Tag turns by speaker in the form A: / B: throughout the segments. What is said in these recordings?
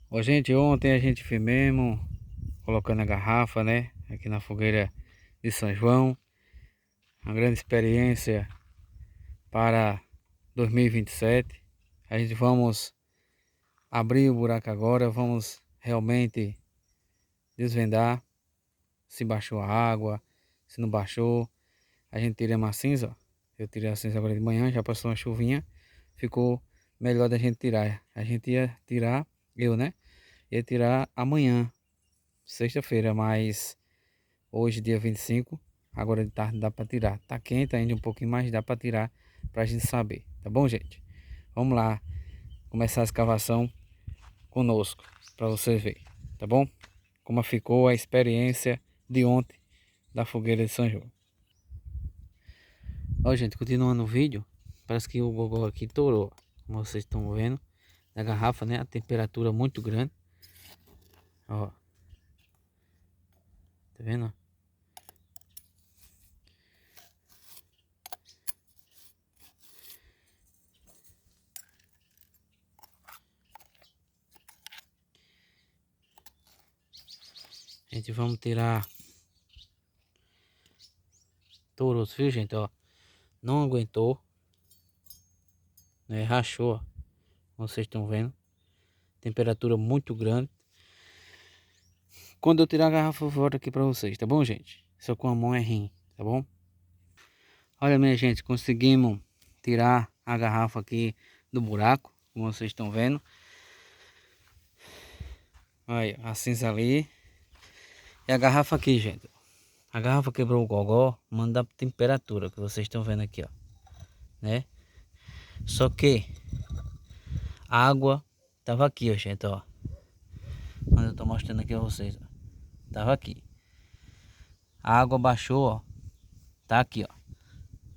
A: Ó, gente, ontem a gente fez mesmo, colocando a garrafa, né? Aqui na fogueira de São João. Uma grande experiência para 2027. A gente vamos abrir o buraco agora, vamos realmente desvendar se baixou a água, se não baixou. A gente tira uma cinza, ó. Eu tirei a cinza agora de manhã, já passou uma chuvinha, ficou melhor da gente tirar. A gente ia tirar, eu, né? Ia tirar amanhã, sexta-feira, mas hoje, dia 25, agora de tarde dá para tirar. Tá quente ainda um pouquinho mais, dá para tirar pra gente saber, tá bom, gente? Vamos lá começar a escavação conosco, para vocês verem, tá bom? Como ficou a experiência de ontem da fogueira de São João. Ó, gente, continuando o vídeo, parece que o gogó aqui torou, como vocês estão vendo, da garrafa, né? A temperatura muito grande. Ó, tá vendo? A gente vamos tirar touros, viu, gente? Ó, não aguentou, né? Rachou, ó, como vocês estão vendo. Temperatura muito grande. Quando eu tirar a garrafa, eu volto aqui pra vocês, tá bom, gente? Só com a mão é rim, tá bom? Olha, minha gente, conseguimos tirar a garrafa aqui do buraco, como vocês estão vendo. Olha, a cinza ali. E a garrafa aqui, gente. A garrafa quebrou o gogó, manda a temperatura que vocês estão vendo aqui, ó, né? Só que a água tava aqui, ó, gente, ó. Mas eu tô mostrando aqui a vocês, ó. Tava aqui. A água baixou, ó. Tá aqui, ó.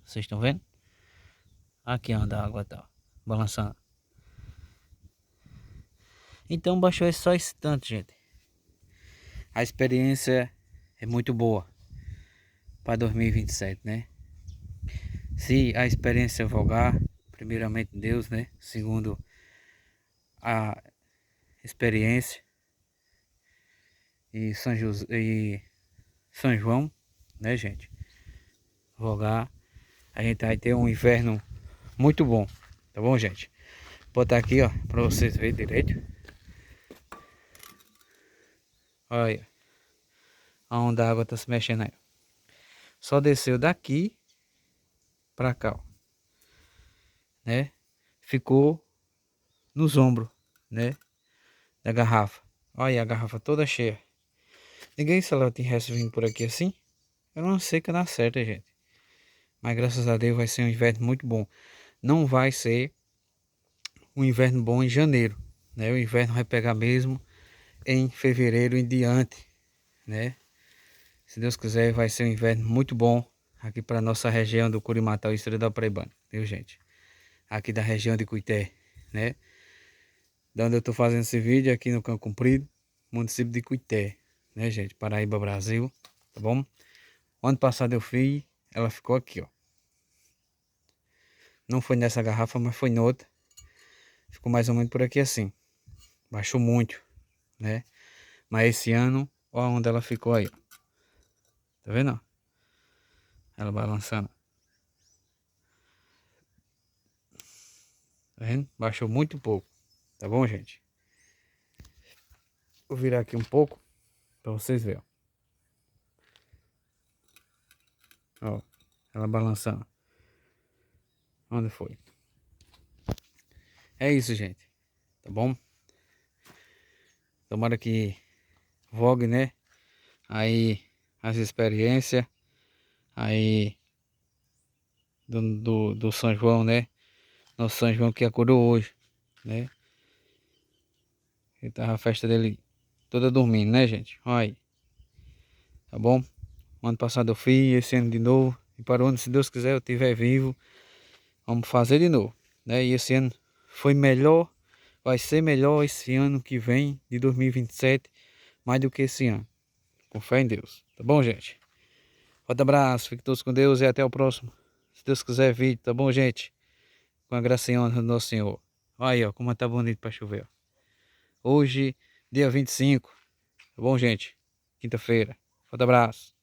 A: Vocês estão vendo? Aqui onde a água tá, ó, balançando. Então baixou só esse tanto, gente. A experiência é muito boa para 2027, né? Se a experiência vogar, primeiramente Deus, né? Segundo a experiência e São José e São João, né, gente? Vogar, a gente vai ter um inverno muito bom, tá bom, gente? Vou botar aqui, ó, para vocês verem direito. Olha, aonde a água tá se mexendo aí. Só desceu daqui para cá, ó, né? Ficou nos ombros, né? Da garrafa. Olha a garrafa toda cheia. Ninguém se ela tivesse vindo por aqui assim. Eu não sei que dá certo, gente. Mas graças a Deus vai ser um inverno muito bom. Não vai ser um inverno bom em janeiro, né? O inverno vai pegar mesmo em fevereiro em diante, né? Se Deus quiser, vai ser um inverno muito bom aqui para nossa região do Curimatá e Estrela da Paraibana, viu, gente? Aqui da região de Cuité, né? Da onde eu tô fazendo esse vídeo aqui no Campo Comprido, município de Cuité, né, gente? Paraíba, Brasil, tá bom? Ano passado eu fiz, ela ficou aqui, ó. Não foi nessa garrafa, mas foi noutra. Ficou mais ou menos por aqui assim. Baixou muito, né? Mas esse ano, ó onde ela ficou aí, ó. Tá vendo? Ela balançando. Tá vendo? Baixou muito pouco. Tá bom, gente? Vou virar aqui um pouco para vocês verem. Ó, ela balançando. Onde foi? É isso, gente. Tá bom? Tomara que vogue, né? Aí as experiências aí do São João, né? Nosso São João que acordou hoje, né? Ele tava a festa dele toda dormindo, né, gente? Olha aí. Tá bom? Ano passado eu fiz, esse ano de novo. E para o ano, se Deus quiser, eu estiver vivo, vamos fazer de novo, né? E esse ano foi melhor, vai ser melhor esse ano que vem, de 2027, mais do que esse ano. Com fé em Deus. Tá bom, gente? Forte abraço, fiquem todos com Deus e até o próximo. Se Deus quiser, vídeo, tá bom, gente? Com a graça e honra do nosso Senhor. Olha aí, ó, como tá bonito para chover, ó. Hoje, dia 25. Tá bom, gente? Quinta-feira. Forte abraço.